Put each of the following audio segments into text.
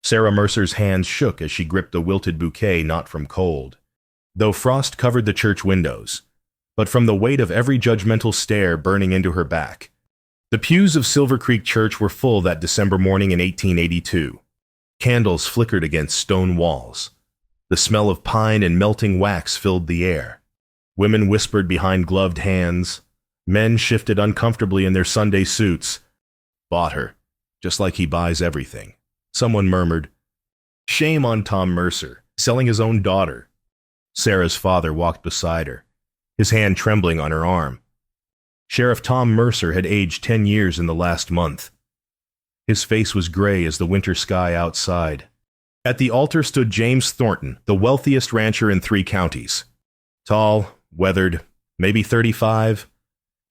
Sarah Mercer's hands shook as she gripped a wilted bouquet not from cold, though frost covered the church windows, but from the weight of every judgmental stare burning into her back. The pews of Silver Creek Church were full that December morning in 1882. Candles flickered against stone walls. The smell of pine and melting wax filled the air. Women whispered behind gloved hands. Men shifted uncomfortably in their Sunday suits. Bought her, just like he buys everything. Someone murmured, "Shame on Tom Mercer, selling his own daughter." Sarah's father walked beside her, his hand trembling on her arm. Sheriff Tom Mercer had aged 10 years in the last month. His face was gray as the winter sky outside. At the altar stood James Thornton, the wealthiest rancher in 3 counties. Tall, weathered, maybe 35.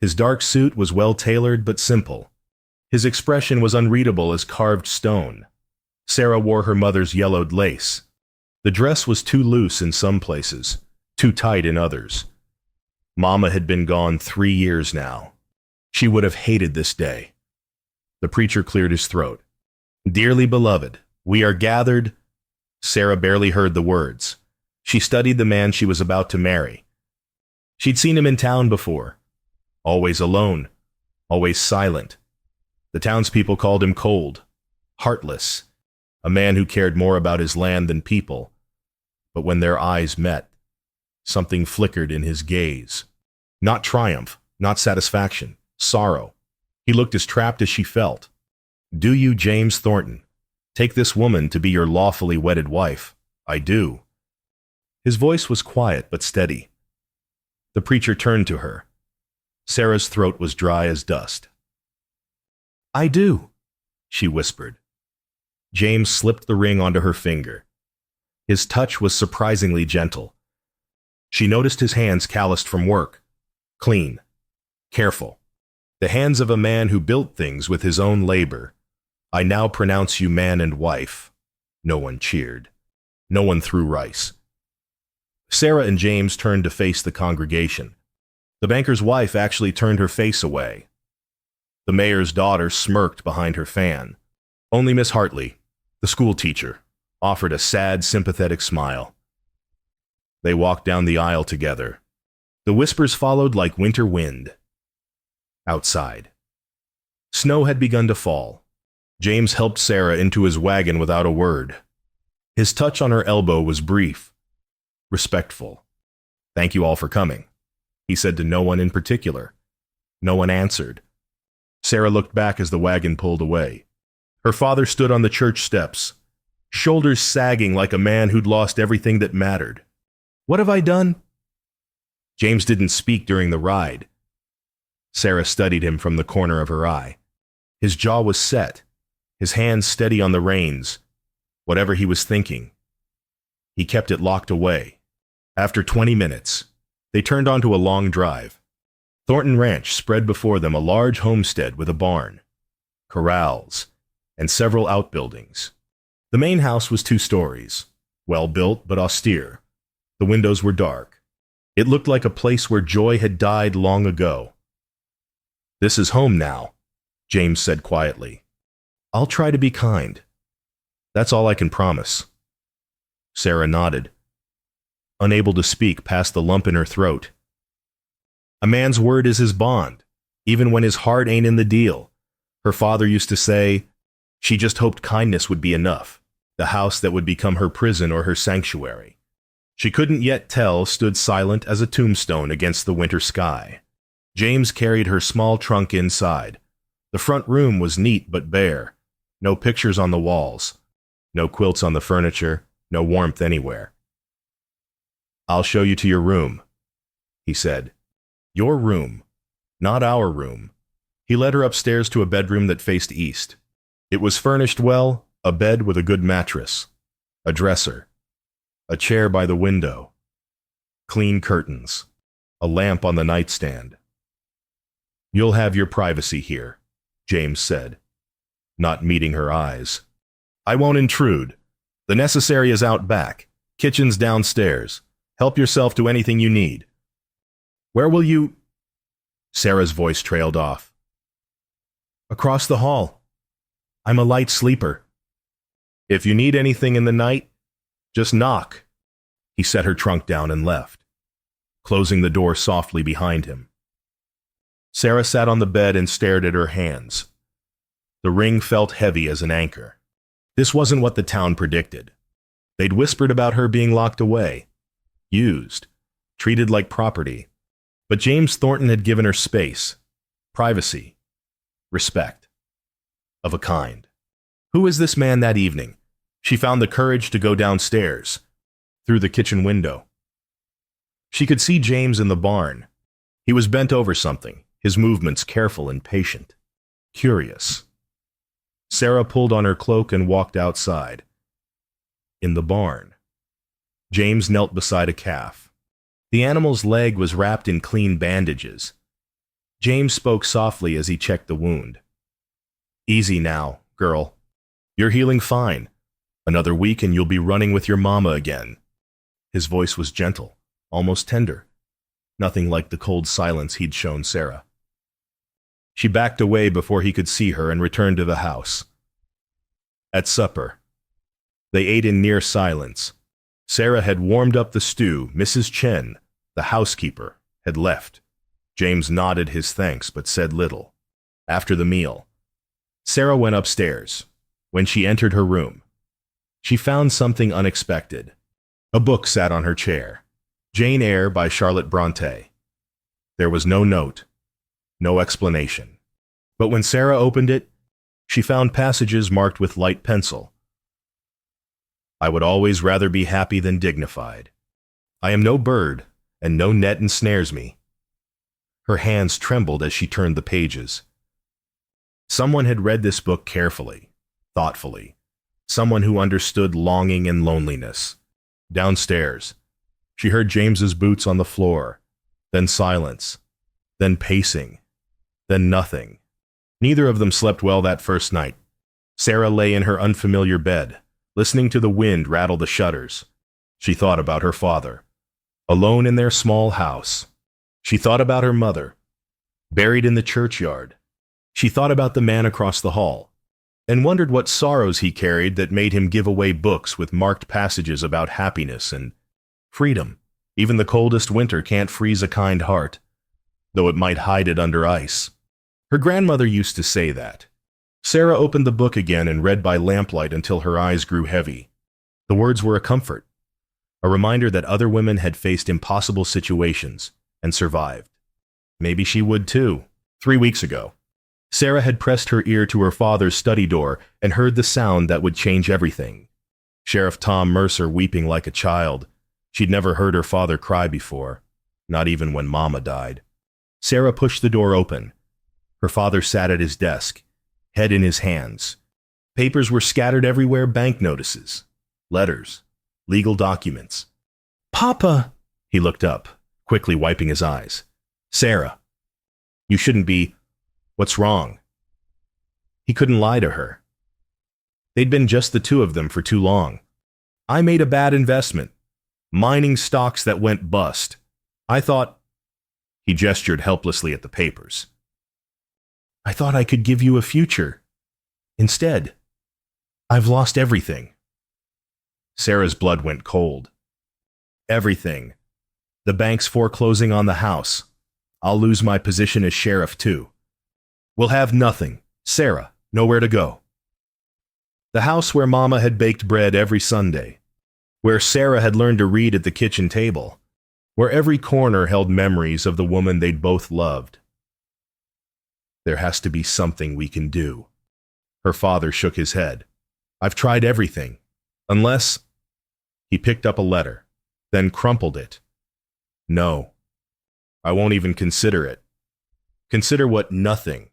His dark suit was well-tailored but simple. His expression was unreadable as carved stone. Sarah wore her mother's yellowed lace. The dress was too loose in some places, too tight in others. Mama had been gone 3 years now. She would have hated this day. The preacher cleared his throat. "Dearly beloved, we are gathered." Sarah barely heard the words. She studied the man she was about to marry. She'd seen him in town before. Always alone, always silent. The townspeople called him cold, heartless, a man who cared more about his land than people. But when their eyes met, something flickered in his gaze. Not triumph, not satisfaction, sorrow. He looked as trapped as she felt. "Do you, James Thornton, take this woman to be your lawfully wedded wife?" "I do." His voice was quiet but steady. The preacher turned to her. Sarah's throat was dry as dust. "I do," she whispered. James slipped the ring onto her finger. His touch was surprisingly gentle. She noticed his hands calloused from work. Clean. Careful. The hands of a man who built things with his own labor. "I now pronounce you man and wife." No one cheered. No one threw rice. Sarah and James turned to face the congregation. The banker's wife actually turned her face away. The mayor's daughter smirked behind her fan. Only Miss Hartley, the school teacher, offered a sad, sympathetic smile. They walked down the aisle together. The whispers followed like winter wind. Outside. Snow had begun to fall. James helped Sarah into his wagon without a word. His touch on her elbow was brief, respectful. "Thank you all for coming," he said to no one in particular. No one answered. Sarah looked back as the wagon pulled away. Her father stood on the church steps, shoulders sagging like a man who'd lost everything that mattered. "What have I done?" James didn't speak during the ride. Sarah studied him from the corner of her eye. His jaw was set, his hands steady on the reins. Whatever he was thinking, he kept it locked away. After 20 minutes, they turned onto a long drive. Thornton Ranch spread before them, a large homestead with a barn, corrals, and several outbuildings. The main house was 2 stories, well built but austere. The windows were dark. It looked like a place where joy had died long ago. "This is home now," James said quietly. "I'll try to be kind. That's all I can promise." Sarah nodded, unable to speak past the lump in her throat. "A man's word is his bond, even when his heart ain't in the deal," her father used to say. She just hoped kindness would be enough, the house that would become her prison or her sanctuary. She couldn't yet tell stood silent as a tombstone against the winter sky. James carried her small trunk inside. The front room was neat but bare. No pictures on the walls. No quilts on the furniture. No warmth anywhere. "I'll show you to your room," he said. "Your room, not our room." He led her upstairs to a bedroom that faced east. It was furnished well, a bed with a good mattress, a dresser, a chair by the window, clean curtains, a lamp on the nightstand. "You'll have your privacy here," James said, not meeting her eyes. "I won't intrude. The necessary is out back. Kitchen's downstairs. Help yourself to anything you need." "Where will you—" Sarah's voice trailed off. "Across the hall. I'm a light sleeper." If you need anything in the night, just knock. He set her trunk down and left, closing the door softly behind him. Sarah sat on the bed and stared at her hands. The ring felt heavy as an anchor. This wasn't what the town predicted. They'd whispered about her being locked away, used, treated like property. But James Thornton had given her space, privacy, respect, of a kind. Who was this man that evening? She found the courage to go downstairs, through the kitchen window. She could see James in the barn. He was bent over something, his movements careful and patient, curious. Sarah pulled on her cloak and walked outside. In the barn, James knelt beside a calf. The animal's leg was wrapped in clean bandages. James spoke softly as he checked the wound. Easy now, girl. You're healing fine. Another week and you'll be running with your mama again. His voice was gentle, almost tender. Nothing like the cold silence he'd shown Sarah. She backed away before he could see her and returned to the house. At supper, they ate in near silence. Sarah had warmed up the stew. Mrs. Chen, the housekeeper, had left. James nodded his thanks but said little. After the meal, Sarah went upstairs. When she entered her room, she found something unexpected. A book sat on her chair. Jane Eyre by Charlotte Bronte. There was no note, no explanation. But when Sarah opened it, she found passages marked with light pencil. I would always rather be happy than dignified. I am no bird, and no net ensnares me. Her hands trembled as she turned the pages. Someone had read this book carefully, thoughtfully. Someone who understood longing and loneliness. Downstairs, she heard James's boots on the floor, then silence, then pacing, then nothing. Neither of them slept well that first night. Sarah lay in her unfamiliar bed, listening to the wind rattle the shutters. She thought about her father, alone in their small house. She thought about her mother, buried in the churchyard. She thought about the man across the hall, and wondered what sorrows he carried that made him give away books with marked passages about happiness and freedom. Even the coldest winter can't freeze a kind heart, though it might hide it under ice. Her grandmother used to say that. Sarah opened the book again and read by lamplight until her eyes grew heavy. The words were a comfort, a reminder that other women had faced impossible situations and survived. Maybe she would too. 3 weeks ago, Sarah had pressed her ear to her father's study door and heard the sound that would change everything. Sheriff Tom Mercer weeping like a child. She'd never heard her father cry before, not even when Mama died. Sarah pushed the door open. Her father sat at his desk, head in his hands. Papers were scattered everywhere, bank notices, letters, legal documents. Papa! He looked up, quickly wiping his eyes. Sarah, you shouldn't be... What's wrong? He couldn't lie to her. They'd been just the two of them for too long. I made a bad investment, mining stocks that went bust. I thought... He gestured helplessly at the papers. I thought I could give you a future. Instead, I've lost everything. Sarah's blood went cold. Everything. The bank's foreclosing on the house. I'll lose my position as sheriff too. We'll have nothing. Sarah, nowhere to go. The house where Mama had baked bread every Sunday, where Sarah had learned to read at the kitchen table, where every corner held memories of the woman they'd both loved. There has to be something we can do. Her father shook his head. I've tried everything, unless... He picked up a letter, then crumpled it. No, I won't even consider it. Consider what nothing.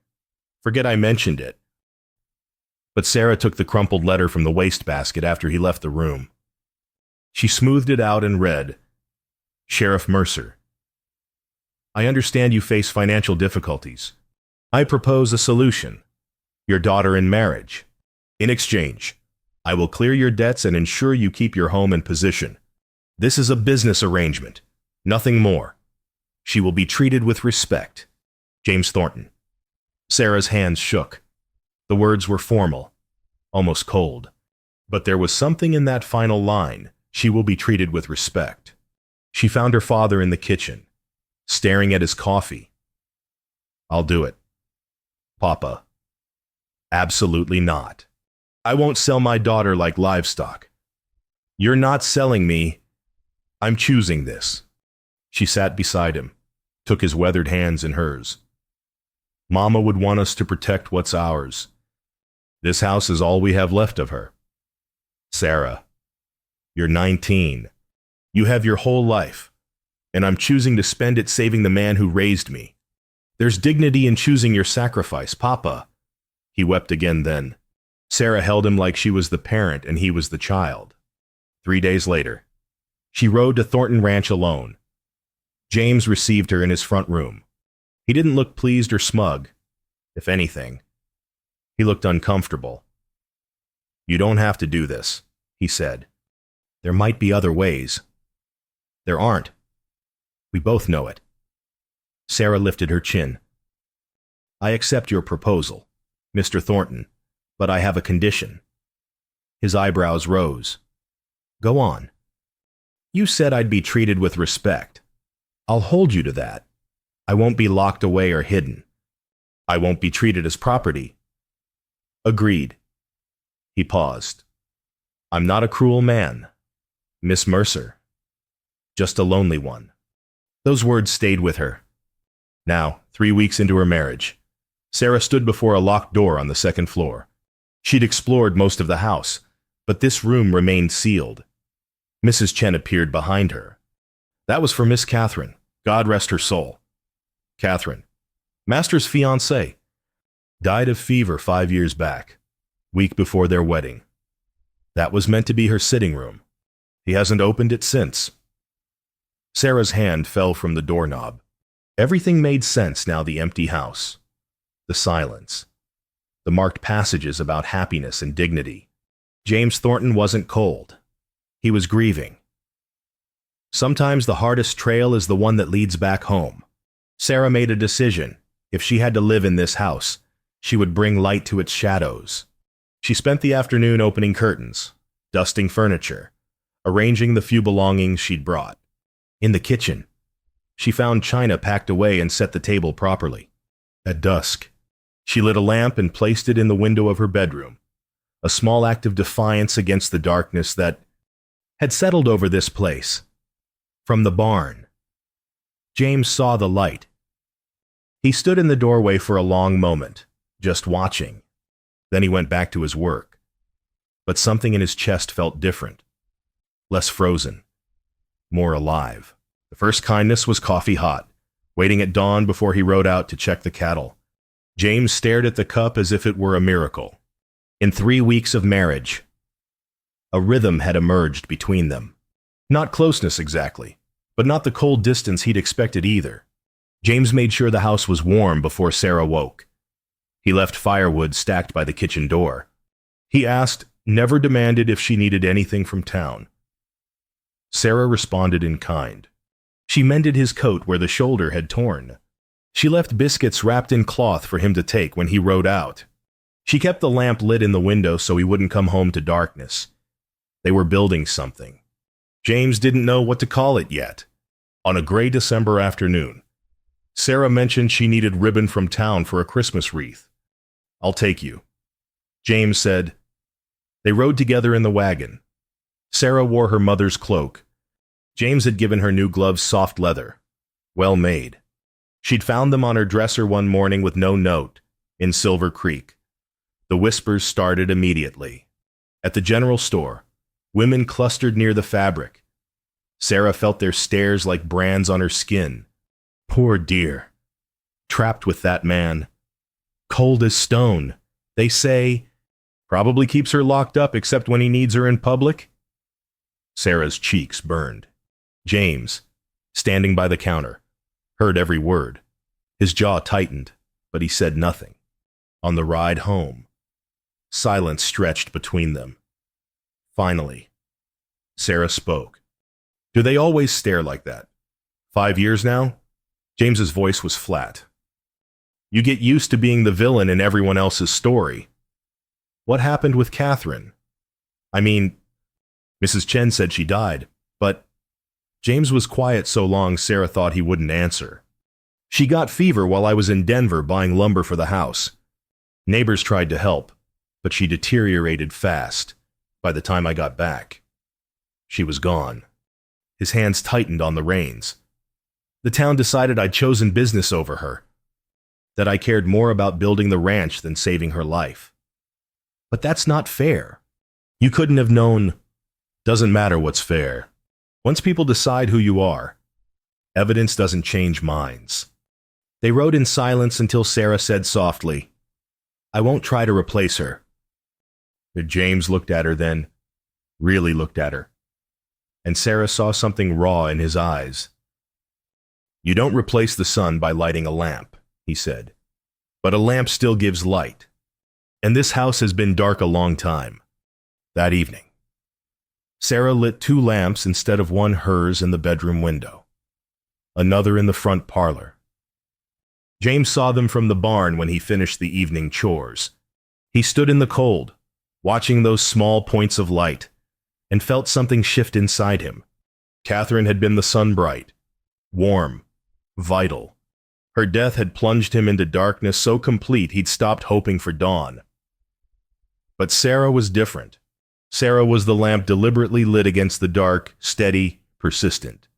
Forget I mentioned it. But Sarah took the crumpled letter from the wastebasket after he left the room. She smoothed it out and read, Sheriff Mercer, I understand you face financial difficulties. I propose a solution. Your daughter in marriage. In exchange, I will clear your debts and ensure you keep your home and position. This is a business arrangement, nothing more. She will be treated with respect. James Thornton. Sarah's hands shook. The words were formal, almost cold. But there was something in that final line: she will be treated with respect. She found her father in the kitchen, staring at his coffee. I'll do it. Papa. Absolutely not. I won't sell my daughter like livestock. You're not selling me. I'm choosing this. She sat beside him, took his weathered hands in hers. Mama would want us to protect what's ours. This house is all we have left of her. Sarah, you're 19. You have your whole life, and I'm choosing to spend it saving the man who raised me. There's dignity in choosing your sacrifice, Papa. He wept again then. Sarah held him like she was the parent and he was the child. 3 days later, she rode to Thornton Ranch alone. James received her in his front room. He didn't look pleased or smug. If anything, he looked uncomfortable. You don't have to do this, he said. There might be other ways. There aren't. We both know it. Sarah lifted her chin. I accept your proposal, Mr. Thornton, but I have a condition. His eyebrows rose. Go on. You said I'd be treated with respect. I'll hold you to that. I won't be locked away or hidden. I won't be treated as property. Agreed. He paused. I'm not a cruel man, Miss Mercer. Just a lonely one. Those words stayed with her. Now, 3 weeks into her marriage, Sarah stood before a locked door on the second floor. She'd explored most of the house, but this room remained sealed. Mrs. Chen appeared behind her. That was for Miss Catherine, God rest her soul. Catherine, Master's fiancée, died of fever 5 years back, week before their wedding. That was meant to be her sitting room. He hasn't opened it since. Sarah's hand fell from the doorknob. Everything made sense now. The empty house, the silence, the marked passages about happiness and dignity. James Thornton wasn't cold. He was grieving. Sometimes the hardest trail is the one that leads back home. Sarah made a decision. If she had to live in this house, she would bring light to its shadows. She spent the afternoon opening curtains, dusting furniture, arranging the few belongings she'd brought. In the kitchen, she found china packed away and set the table properly. At dusk, she lit a lamp and placed it in the window of her bedroom, a small act of defiance against the darkness that had settled over this place. From the barn, James saw the light. He stood in the doorway for a long moment, just watching. Then he went back to his work. But something in his chest felt different, less frozen, more alive. The first kindness was coffee hot, waiting at dawn before he rode out to check the cattle. James stared at the cup as if it were a miracle. In 3 weeks of marriage, a rhythm had emerged between them. Not closeness exactly, but not the cold distance he'd expected either. James made sure the house was warm before Sarah woke. He left firewood stacked by the kitchen door. He asked, never demanded if she needed anything from town. Sarah responded in kind. She mended his coat where the shoulder had torn. She left biscuits wrapped in cloth for him to take when he rode out. She kept the lamp lit in the window so he wouldn't come home to darkness. They were building something. James didn't know what to call it yet. On a gray December afternoon, Sarah mentioned she needed ribbon from town for a Christmas wreath. I'll take you, James said. They rode together in the wagon. Sarah wore her mother's cloak. James had given her new gloves soft leather, well made. She'd found them on her dresser one morning with no note, in Silver Creek. The whispers started immediately. At the general store, women clustered near the fabric. Sarah felt their stares like brands on her skin. Poor dear. Trapped with that man. Cold as stone. They say, probably keeps her locked up except when he needs her in public. Sarah's cheeks burned. James, standing by the counter, heard every word. His jaw tightened, but he said nothing. On the ride home, silence stretched between them. Finally, Sarah spoke. Do they always stare like that? 5 years now? James's voice was flat. You get used to being the villain in everyone else's story. What happened with Catherine? I mean, Mrs. Chen said she died, but James was quiet so long Sarah thought he wouldn't answer. She got fever while I was in Denver buying lumber for the house. Neighbors tried to help, but she deteriorated fast. By the time I got back, she was gone. His hands tightened on the reins. The town decided I'd chosen business over her, that I cared more about building the ranch than saving her life. But that's not fair. You couldn't have known. Doesn't matter what's fair. Once people decide who you are, evidence doesn't change minds. They rode in silence until Sarah said softly, "I won't try to replace her." James looked at her then, really looked at her, and Sarah saw something raw in his eyes. "You don't replace the sun by lighting a lamp," he said, "but a lamp still gives light. And this house has been dark a long time." That evening, Sarah lit 2 lamps instead of one, hers in the bedroom window, another in the front parlor. James saw them from the barn when he finished the evening chores. He stood in the cold, watching those small points of light, and felt something shift inside him. Catherine had been the sun bright, warm, vital. Her death had plunged him into darkness so complete he'd stopped hoping for dawn. But Sarah was different. Sarah was the lamp deliberately lit against the dark, steady, persistent,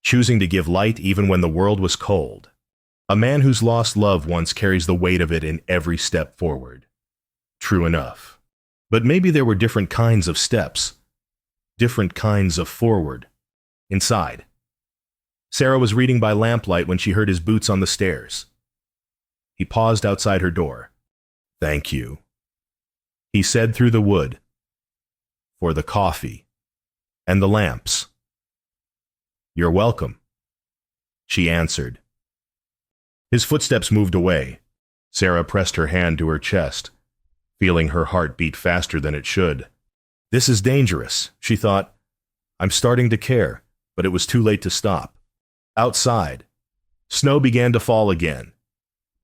choosing to give light even when the world was cold. A man who's lost loved ones carries the weight of it in every step forward. True enough. But maybe there were different kinds of steps, different kinds of forward. Inside, Sarah was reading by lamplight when she heard his boots on the stairs. He paused outside her door. "Thank you," he said through the wood, "for the coffee and the lamps." "You're welcome," she answered. His footsteps moved away. Sarah pressed her hand to her chest, feeling her heart beat faster than it should. This is dangerous, she thought. I'm starting to care, but it was too late to stop. Outside, snow began to fall again,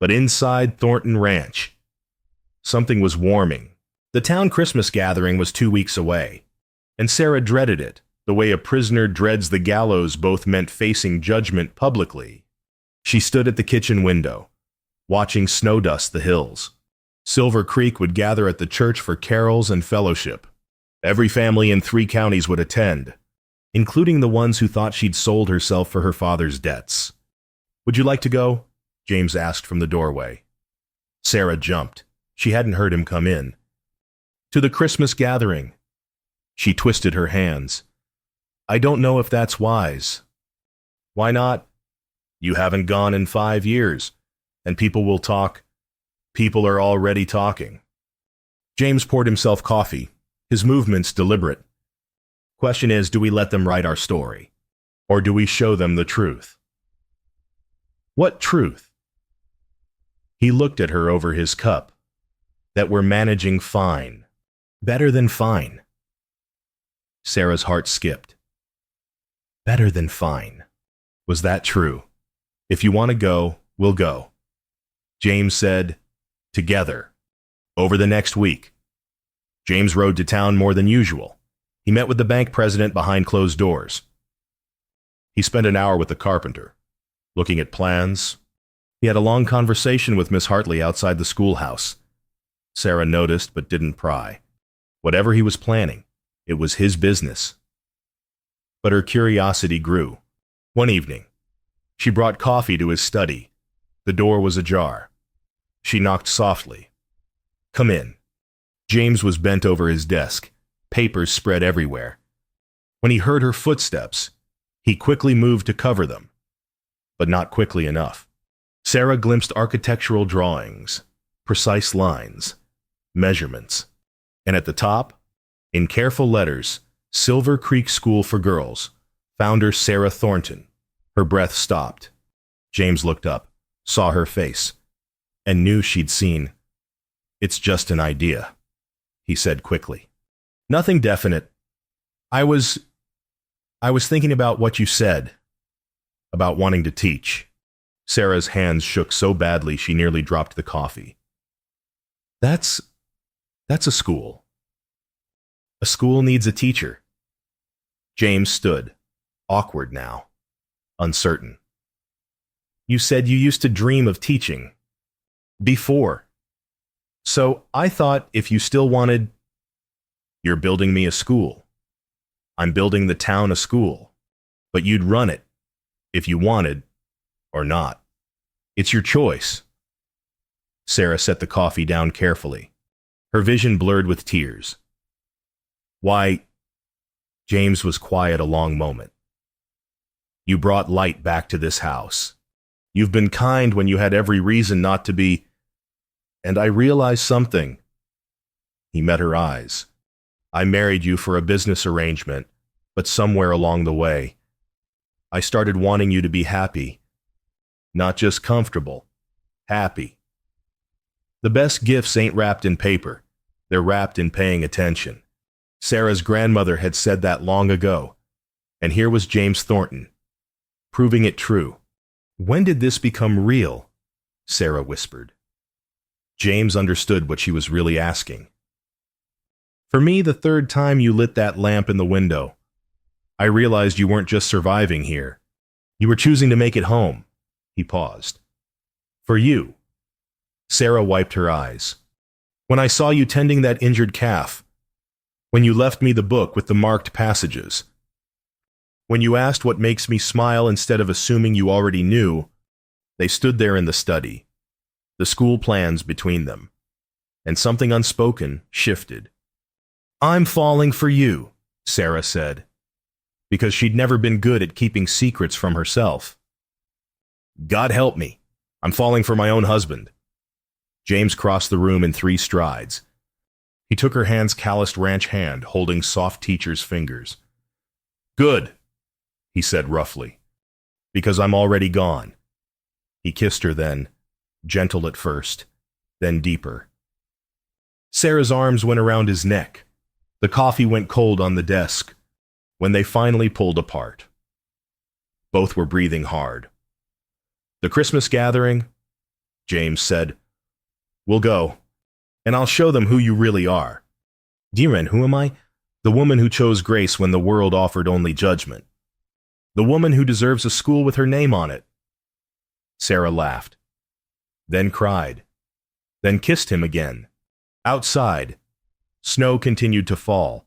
but inside Thornton Ranch, something was warming. The town Christmas gathering was 2 weeks away, and Sarah dreaded it, the way a prisoner dreads the gallows both meant facing judgment publicly. She stood at the kitchen window, watching snow dust the hills. Silver Creek would gather at the church for carols and fellowship. Every family in 3 counties would attend, including the ones who thought she'd sold herself for her father's debts. "Would you like to go?" James asked from the doorway. Sarah jumped. She hadn't heard him come in. "To the Christmas gathering." She twisted her hands. "I don't know if that's wise." "Why not?" "You haven't gone in 5 years, and people will talk. People are already talking." James poured himself coffee, his movements deliberate. "Question is, do we let them write our story? Or do we show them the truth?" "What truth?" He looked at her over his cup. "That we're managing fine. Better than fine." Sarah's heart skipped. Better than fine. Was that true? "If you want to go, we'll go." James said, "Together." Over the next week, James rode to town more than usual. He met with the bank president behind closed doors. He spent an hour with the carpenter, looking at plans. He had a long conversation with Miss Hartley outside the schoolhouse. Sarah noticed but didn't pry. Whatever he was planning, it was his business. But her curiosity grew. One evening, she brought coffee to his study. The door was ajar. She knocked softly. "Come in." James was bent over his desk, papers spread everywhere. When he heard her footsteps, he quickly moved to cover them, but not quickly enough. Sarah glimpsed architectural drawings, precise lines, measurements, and at the top, in careful letters, Silver Creek School for Girls, founder Sarah Thornton. Her breath stopped. James looked up, saw her face, and knew she'd seen. "It's just an idea," he said quickly. "Nothing definite. I was thinking about what you said, about wanting to teach." Sarah's hands shook so badly she nearly dropped the coffee. That's a school." A school needs a teacher. James stood, awkward now, uncertain. You said you used to dream of teaching. Before. So I thought if you still wanted... You're building me a school. I'm building the town a school. But you'd run it, if you wanted, or not. It's your choice. Sarah set the coffee down carefully, her vision blurred with tears. Why, James was quiet a long moment. You brought light back to this house. You've been kind when you had every reason not to be. And I realized something. He met her eyes. I married you for a business arrangement, but somewhere along the way, I started wanting you to be happy. Not just comfortable, happy. The best gifts ain't wrapped in paper. They're wrapped in paying attention. Sarah's grandmother had said that long ago, and here was James Thornton, proving it true. When did this become real? Sarah whispered. James understood what she was really asking. For me, the third time you lit that lamp in the window, I realized you weren't just surviving here. You were choosing to make it home. He paused. For you. Sarah wiped her eyes. When I saw you tending that injured calf, when you left me the book with the marked passages, when you asked what makes me smile instead of assuming you already knew, they stood there in the study, the school plans between them, and something unspoken shifted. I'm falling for you, Sarah said, because she'd never been good at keeping secrets from herself. God help me, I'm falling for my own husband. James crossed the room in 3 strides. He took her hand's calloused ranch hand, holding soft teacher's fingers. Good, he said roughly, because I'm already gone. He kissed her then, gentle at first, then deeper. Sarah's arms went around his neck. The coffee went cold on the desk when they finally pulled apart. Both were breathing hard. The Christmas gathering, James said, we'll go, and I'll show them who you really are. Dear, who am I? The woman who chose grace when the world offered only judgment. The woman who deserves a school with her name on it. Sarah laughed, then cried, then kissed him again. Outside, snow continued to fall,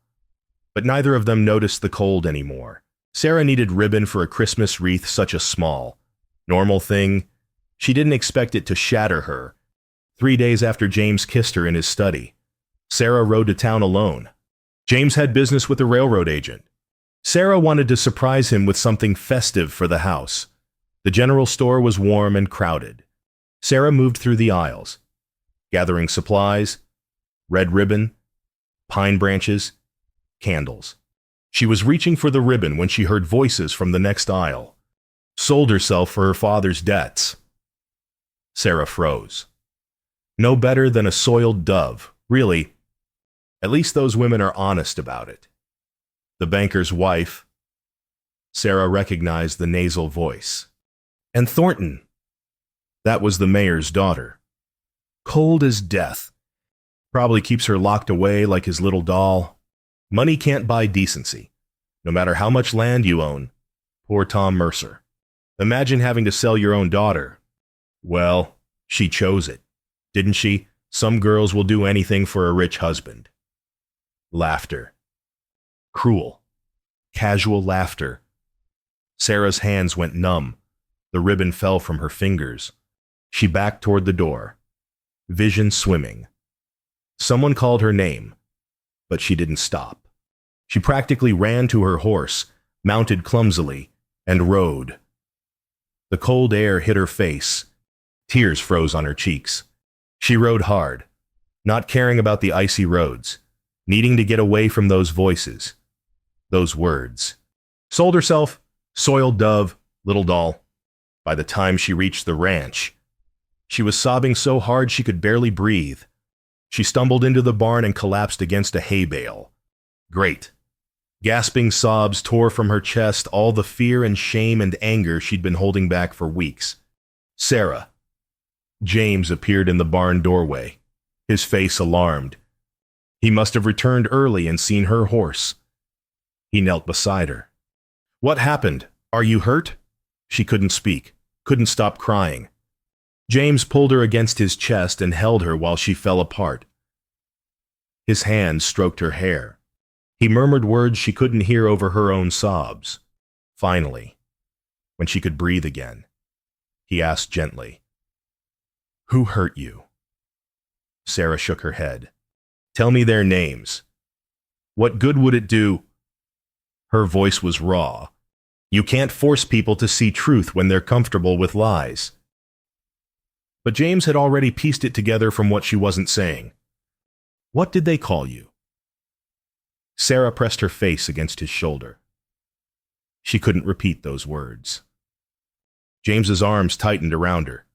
but neither of them noticed the cold anymore. Sarah needed ribbon for a Christmas wreath such a small, normal thing. She didn't expect it to shatter her. 3 days after James kissed her in his study, Sarah rode to town alone. James had business with a railroad agent. Sarah wanted to surprise him with something festive for the house. The general store was warm and crowded. Sarah moved through the aisles, gathering supplies, red ribbon, pine branches, candles. She was reaching for the ribbon when she heard voices from the next aisle. Sold herself for her father's debts. Sarah froze. No better than a soiled dove, really. At least those women are honest about it. The banker's wife. Sarah recognized the nasal voice. And Thornton. That was the mayor's daughter. Cold as death. Probably keeps her locked away like his little doll. Money can't buy decency, no matter how much land you own. Poor Tom Mercer. Imagine having to sell your own daughter. Well, she chose it, didn't she? Some girls will do anything for a rich husband. Laughter. Cruel. Casual laughter. Sarah's hands went numb. The ribbon fell from her fingers. She backed toward the door, vision swimming. Someone called her name, but she didn't stop. She practically ran to her horse, mounted clumsily, and rode. The cold air hit her face. Tears froze on her cheeks. She rode hard, not caring about the icy roads, needing to get away from those voices, those words. Sold herself, soiled dove, little doll. By the time she reached the ranch, she was sobbing so hard she could barely breathe. She stumbled into the barn and collapsed against a hay bale. Great. Gasping sobs tore from her chest all the fear and shame and anger she'd been holding back for weeks. Sarah. James appeared in the barn doorway, his face alarmed. He must have returned early and seen her horse. He knelt beside her. What happened? Are you hurt? She couldn't speak, couldn't stop crying. James pulled her against his chest and held her while she fell apart. His hands stroked her hair. He murmured words she couldn't hear over her own sobs. Finally, when she could breathe again, he asked gently, "Who hurt you?" Sarah shook her head. "Tell me their names. What good would it do?" Her voice was raw. You can't force people to see truth when they're comfortable with lies. But James had already pieced it together from what she wasn't saying. What did they call you? Sarah pressed her face against his shoulder. She couldn't repeat those words. James's arms tightened around her.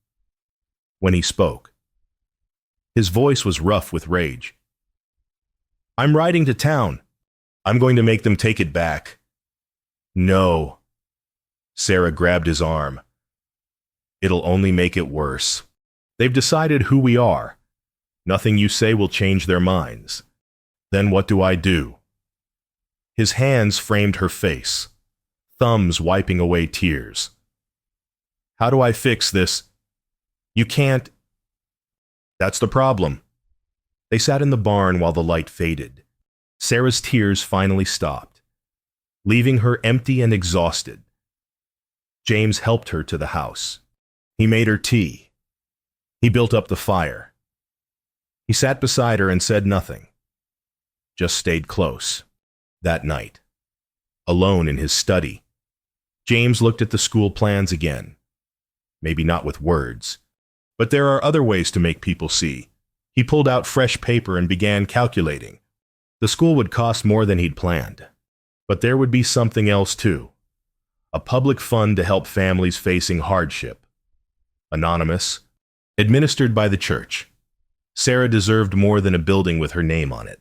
When he spoke, his voice was rough with rage. I'm riding to town. I'm going to make them take it back. No. Sarah grabbed his arm. It'll only make it worse. They've decided who we are. Nothing you say will change their minds. Then what do I do? His hands framed her face, thumbs wiping away tears. How do I fix this? You can't. That's the problem. They sat in the barn while the light faded. Sarah's tears finally stopped, leaving her empty and exhausted. James helped her to the house. He made her tea. He built up the fire. He sat beside her and said nothing, just stayed close. That night, alone in his study, James looked at the school plans again. Maybe not with words, but there are other ways to make people see. He pulled out fresh paper and began calculating. The school would cost more than he'd planned, but there would be something else too. A public fund to help families facing hardship. Anonymous, administered by the church. Sarah deserved more than a building with her name on it.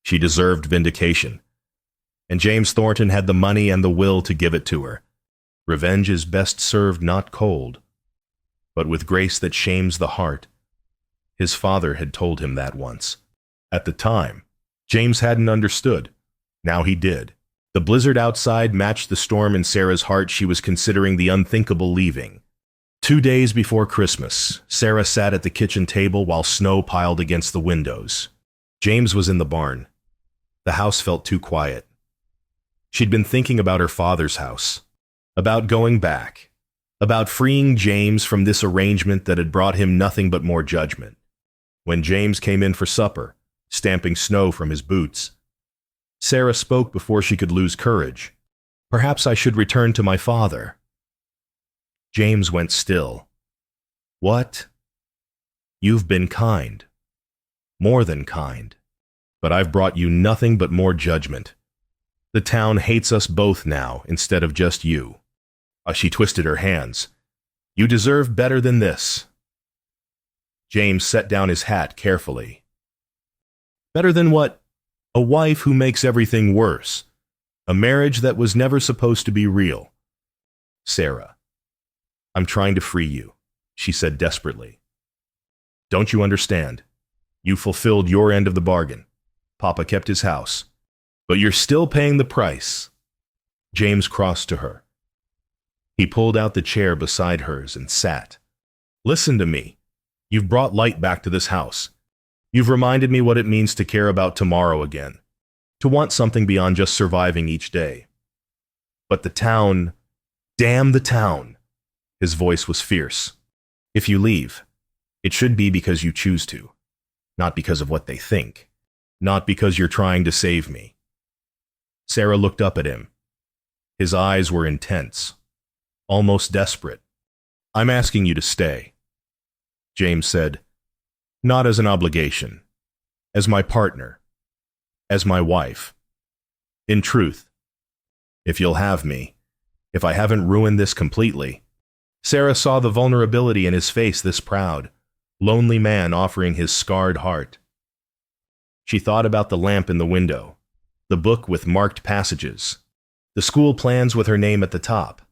She deserved vindication. And James Thornton had the money and the will to give it to her. Revenge is best served not cold, but with grace that shames the heart. His father had told him that once. At the time, James hadn't understood. Now he did. The blizzard outside matched the storm in Sarah's heart. She was considering the unthinkable leaving. 2 days before Christmas, Sarah sat at the kitchen table while snow piled against the windows. James was in the barn. The house felt too quiet. She'd been thinking about her father's house, about going back, about freeing James from this arrangement that had brought him nothing but more judgment. When James came in for supper, stamping snow from his boots, Sarah spoke before she could lose courage. Perhaps I should return to my father. James went still. What? You've been kind. More than kind. But I've brought you nothing but more judgment. The town hates us both now, instead of just you. She twisted her hands. You deserve better than this. James set down his hat carefully. Better than what? A wife who makes everything worse. A marriage that was never supposed to be real. Sarah, I'm trying to free you, she said desperately. Don't you understand? You fulfilled your end of the bargain. Papa kept his house. But you're still paying the price. James crossed to her. He pulled out the chair beside hers and sat. Listen to me. You've brought light back to this house. You've reminded me what it means to care about tomorrow again, to want something beyond just surviving each day. But the town, damn the town. His voice was fierce. If you leave, it should be because you choose to, not because of what they think, not because you're trying to save me. Sarah looked up at him. His eyes were intense, almost desperate. I'm asking you to stay. James said, not as an obligation, as my partner, as my wife. In truth, if you'll have me, if I haven't ruined this completely. Sarah saw the vulnerability in his face, this proud, lonely man offering his scarred heart. She thought about the lamp in the window, the book with marked passages, the school plans with her name at the top.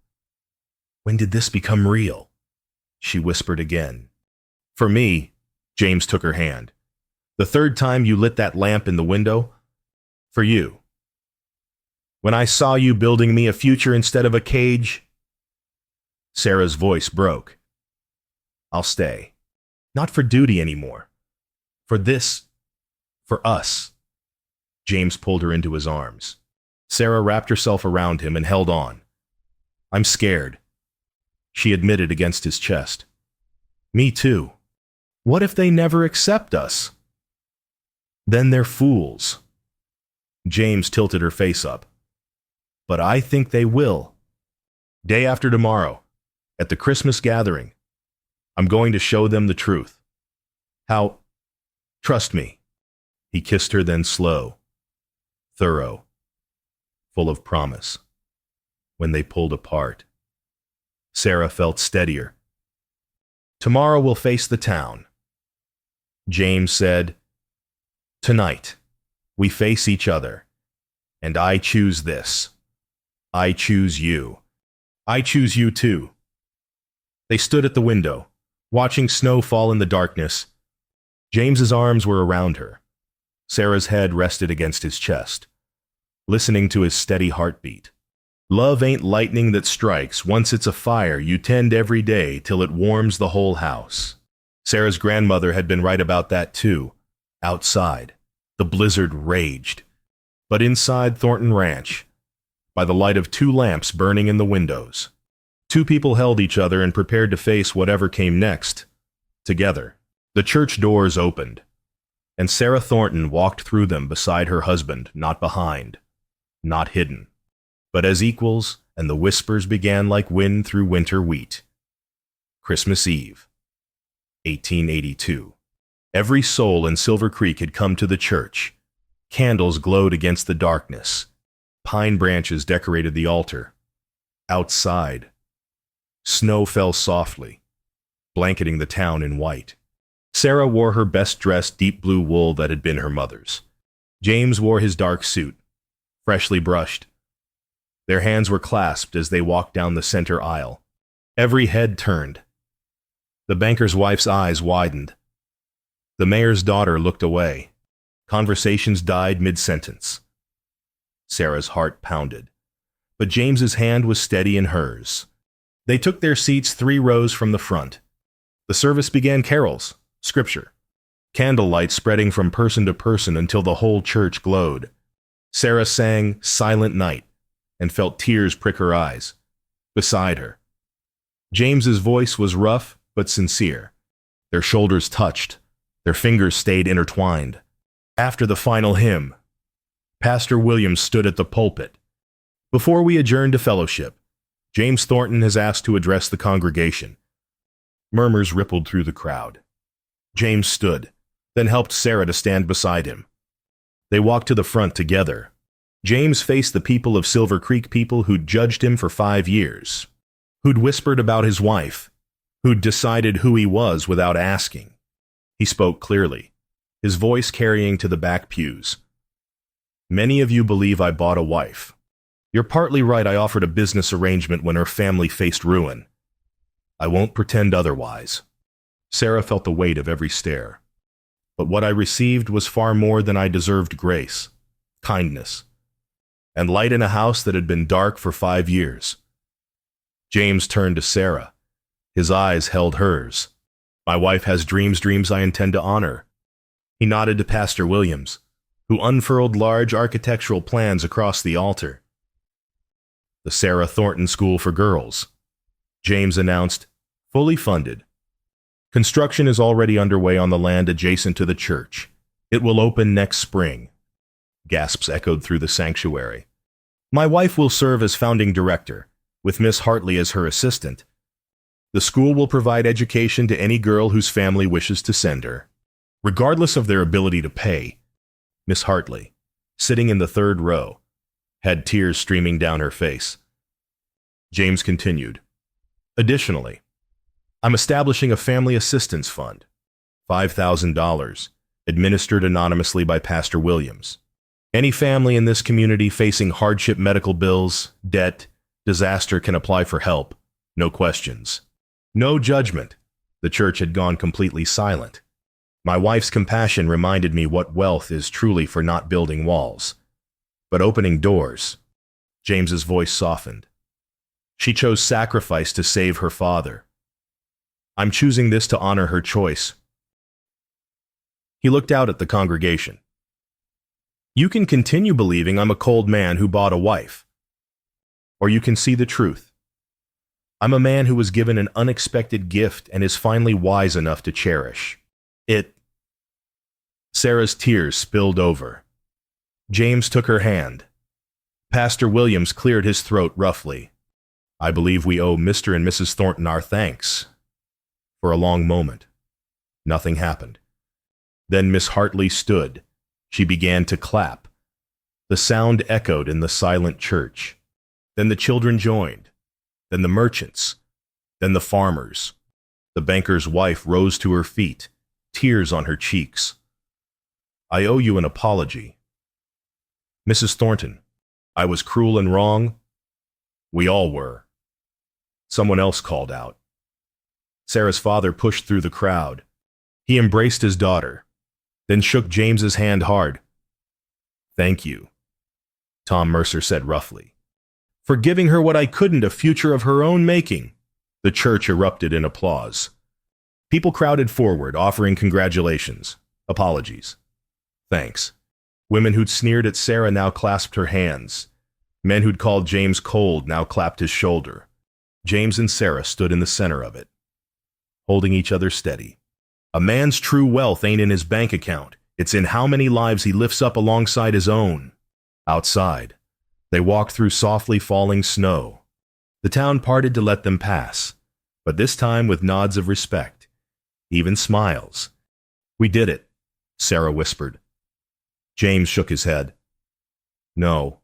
When did this become real? She whispered again. For me, James took her hand. The third time you lit that lamp in the window? For you. When I saw you building me a future instead of a cage? Sarah's voice broke. I'll stay. Not for duty anymore. For this. For us. James pulled her into his arms. Sarah wrapped herself around him and held on. I'm scared, she admitted against his chest. Me too. What if they never accept us? Then they're fools. James tilted her face up. But I think they will. Day after tomorrow, at the Christmas gathering, I'm going to show them the truth. How? Trust me. He kissed her then slow, thorough, full of promise. When they pulled apart, Sarah felt steadier. Tomorrow we'll face the town. James said, tonight, we face each other, and I choose this. I choose you. I choose you too. They stood at the window, watching snow fall in the darkness. James's arms were around her. Sarah's head rested against his chest, listening to his steady heartbeat. Love ain't lightning that strikes. Once it's a fire you tend every day till it warms the whole house. Sarah's grandmother had been right about that too. Outside, the blizzard raged. But inside Thornton Ranch, by the light of 2 lamps burning in the windows, 2 people held each other and prepared to face whatever came next, together. The church doors opened, and Sarah Thornton walked through them beside her husband, not behind, not hidden, but as equals, and the whispers began like wind through winter wheat. Christmas Eve, 1882. Every soul in Silver Creek had come to the church. Candles glowed against the darkness. Pine branches decorated the altar. Outside, snow fell softly, blanketing the town in white. Sarah wore her best-dressed deep blue wool that had been her mother's. James wore his dark suit, freshly brushed. Their hands were clasped as they walked down the center aisle. Every head turned. The banker's wife's eyes widened. The mayor's daughter looked away. Conversations died mid-sentence. Sarah's heart pounded, but James's hand was steady in hers. They took their seats 3 rows from the front. The service began carols, scripture, candlelight spreading from person to person until the whole church glowed. Sarah sang Silent Night and felt tears prick her eyes. Beside her, James's voice was rough but sincere. Their shoulders touched. Their fingers stayed intertwined. After the final hymn, Pastor Williams stood at the pulpit. Before we adjourn to fellowship, James Thornton has asked to address the congregation. Murmurs rippled through the crowd. James stood, then helped Sarah to stand beside him. They walked to the front together. James faced the people of Silver Creek, people who'd judged him for 5 years, who'd whispered about his wife, who'd decided who he was without asking. He spoke clearly, his voice carrying to the back pews. Many of you believe I bought a wife. You're partly right. I offered a business arrangement when her family faced ruin. I won't pretend otherwise. Sarah felt the weight of every stare. But what I received was far more than I deserved: grace, kindness, and light in a house that had been dark for 5 years. James turned to Sarah. His eyes held hers. My wife has dreams I intend to honor. He nodded to Pastor Williams, who unfurled large architectural plans across the altar. The Sarah Thornton School for Girls, James announced, fully funded. Construction is already underway on the land adjacent to the church. It will open next spring. Gasps echoed through the sanctuary. My wife will serve as founding director, with Miss Hartley as her assistant. The school will provide education to any girl whose family wishes to send her, regardless of their ability to pay. Miss Hartley, sitting in the 3rd row, had tears streaming down her face. James continued. Additionally, I'm establishing a family assistance fund, $5,000, administered anonymously by Pastor Williams. Any family in this community facing hardship, medical bills, debt, disaster can apply for help. No questions. No judgment. The church had gone completely silent. My wife's compassion reminded me what wealth is truly for not building walls, but opening doors. James's voice softened. She chose sacrifice to save her father. I'm choosing this to honor her choice. He looked out at the congregation. You can continue believing I'm a cold man who bought a wife. Or you can see the truth. I'm a man who was given an unexpected gift and is finally wise enough to cherish it. Sarah's tears spilled over. James took her hand. Pastor Williams cleared his throat roughly. I believe we owe Mr. and Mrs. Thornton our thanks. For a long moment, nothing happened. Then Miss Hartley stood. She began to clap. The sound echoed in the silent church. Then the children joined. Then the merchants. Then the farmers. The banker's wife rose to her feet, tears on her cheeks. I owe you an apology. Mrs. Thornton, I was cruel and wrong. We all were. Someone else called out. Sarah's father pushed through the crowd. He embraced his daughter, then shook James's hand hard. Thank you, Tom Mercer said roughly, for giving her what I couldn't, a future of her own making. The church erupted in applause. People crowded forward, offering congratulations, apologies, thanks. Women who'd sneered at Sarah now clasped her hands. Men who'd called James cold now clapped his shoulder. James and Sarah stood in the center of it, holding each other steady. A man's true wealth ain't in his bank account. It's in how many lives he lifts up alongside his own. Outside, they walked through softly falling snow. The town parted to let them pass, but this time with nods of respect, even smiles. We did it, Sarah whispered. James shook his head. No,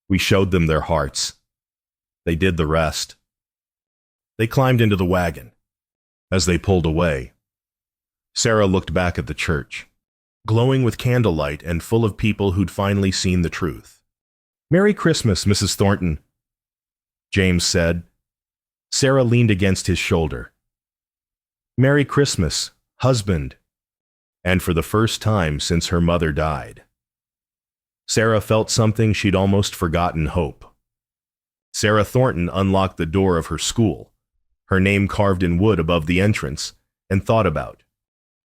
we showed them their hearts. They did the rest. They climbed into the wagon. As they pulled away, Sarah looked back at the church, glowing with candlelight and full of people who'd finally seen the truth. Merry Christmas, Mrs. Thornton, James said. Sarah leaned against his shoulder. Merry Christmas, husband. And for the first time since her mother died, Sarah felt something she'd almost forgotten: hope. Sarah Thornton unlocked the door of her school, her name carved in wood above the entrance, and thought about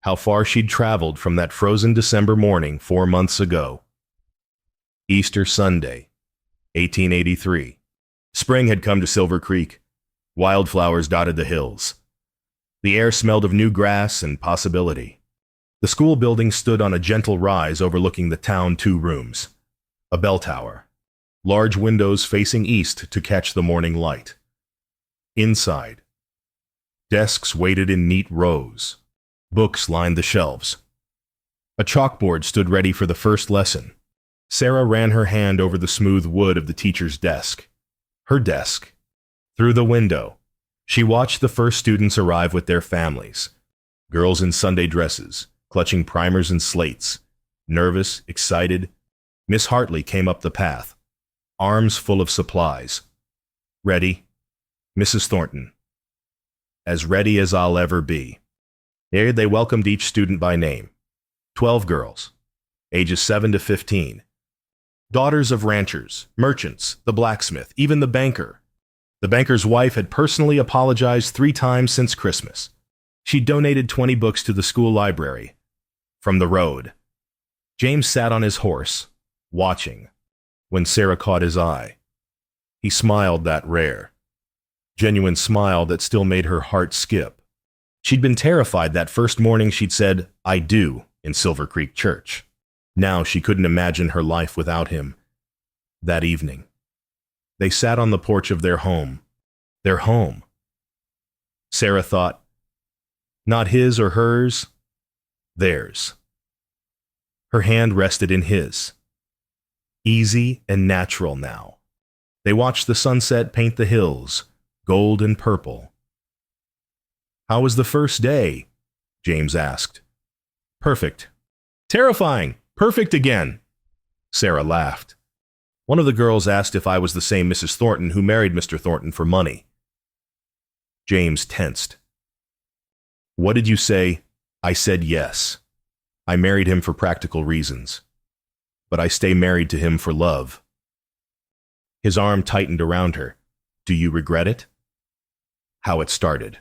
how far she'd traveled from that frozen December morning 4 months ago. Easter Sunday, 1883. Spring had come to Silver Creek. Wildflowers dotted the hills. The air smelled of new grass and possibility. The school building stood on a gentle rise overlooking the town, 2 rooms. A bell tower. Large windows facing east to catch the morning light. Inside, desks waited in neat rows. Books lined the shelves. A chalkboard stood ready for the first lesson. Sarah ran her hand over the smooth wood of the teacher's desk. Her desk. Through the window, she watched the first students arrive with their families. Girls in Sunday dresses, clutching primers and slates. Nervous, excited, Miss Hartley came up the path, arms full of supplies. Ready, Mrs. Thornton. As ready as I'll ever be. Here they welcomed each student by name. 12 girls, ages 7 to 15. Daughters of ranchers, merchants, the blacksmith, even the banker. The banker's wife had personally apologized 3 times since Christmas. She'd donated 20 books to the school library. From the road, James sat on his horse, watching, when Sarah caught his eye. He smiled, that rare, genuine smile that still made her heart skip. She'd been terrified that first morning she'd said, "I do," in Silver Creek Church. Now she couldn't imagine her life without him. That evening, they sat on the porch of their home. Their home. Sarah thought, not his or hers, theirs. Her hand rested in his. Easy and natural now. They watched the sunset paint the hills, gold and purple. How was the first day? James asked. Perfect. Terrifying. Perfect again. Sarah laughed. One of the girls asked if I was the same Mrs. Thornton who married Mr. Thornton for money. James tensed. What did you say? I said yes. I married him for practical reasons, but I stay married to him for love. His arm tightened around her. Do you regret it? How it started.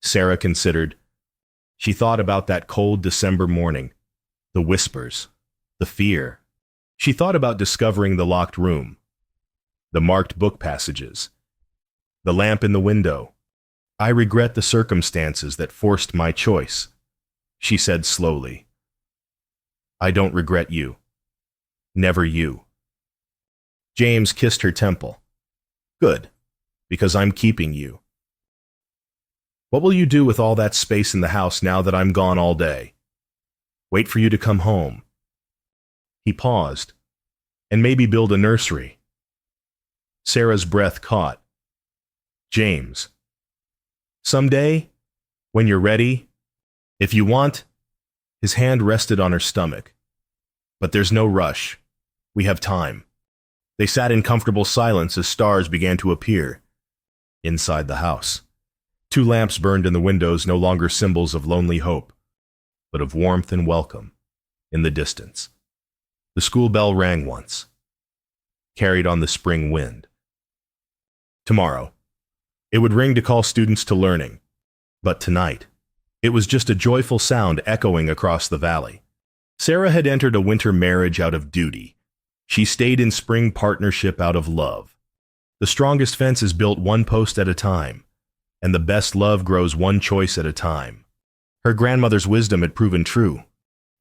Sarah considered. She thought about that cold December morning, the whispers, the fear. She thought about discovering the locked room, the marked book passages, the lamp in the window. I regret the circumstances that forced my choice, she said slowly. I don't regret you. Never you. James kissed her temple. Good, because I'm keeping you. What will you do with all that space in the house now that I'm gone all day? Wait for you to come home. He paused. And maybe build a nursery. Sarah's breath caught. James. Someday, when you're ready, if you want. His hand rested on her stomach. But there's no rush. We have time. They sat in comfortable silence as stars began to appear. Inside the house, 2 lamps burned in the windows, no longer symbols of lonely hope, but of warmth and welcome in the distance. The school bell rang once, carried on the spring wind. Tomorrow, it would ring to call students to learning, but tonight, it was just a joyful sound echoing across the valley. Sarah had entered a winter marriage out of duty. She stayed in spring partnership out of love. The strongest fence is built 1 post at a time, and the best love grows 1 choice at a time. Her grandmother's wisdom had proven true.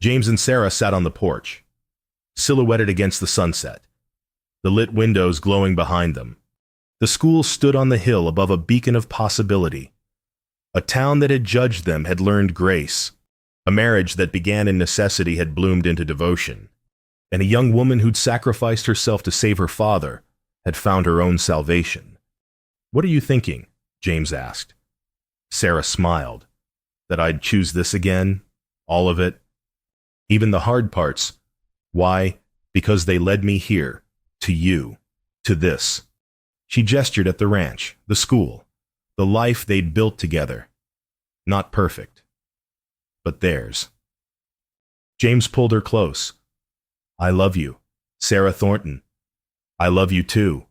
James and Sarah sat on the porch, silhouetted against the sunset, the lit windows glowing behind them. The school stood on the hill above a beacon of possibility. A town that had judged them had learned grace. A marriage that began in necessity had bloomed into devotion. And a young woman who'd sacrificed herself to save her father had found her own salvation. What are you thinking? James asked. Sarah smiled. That I'd choose this again? All of it? Even the hard parts? Why? Because they led me here, to you, to this. She gestured at the ranch, the school, the life they'd built together. Not perfect, but theirs. James pulled her close. I love you, Sarah Thornton. I love you too.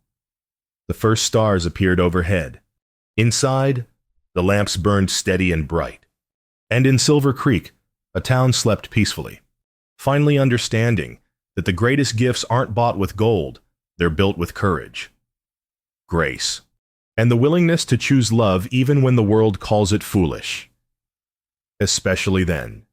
The first stars appeared overhead. Inside, the lamps burned steady and bright. And in Silver Creek, a town slept peacefully, finally understanding that the greatest gifts aren't bought with gold, they're built with courage, grace, and the willingness to choose love even when the world calls it foolish. Especially then.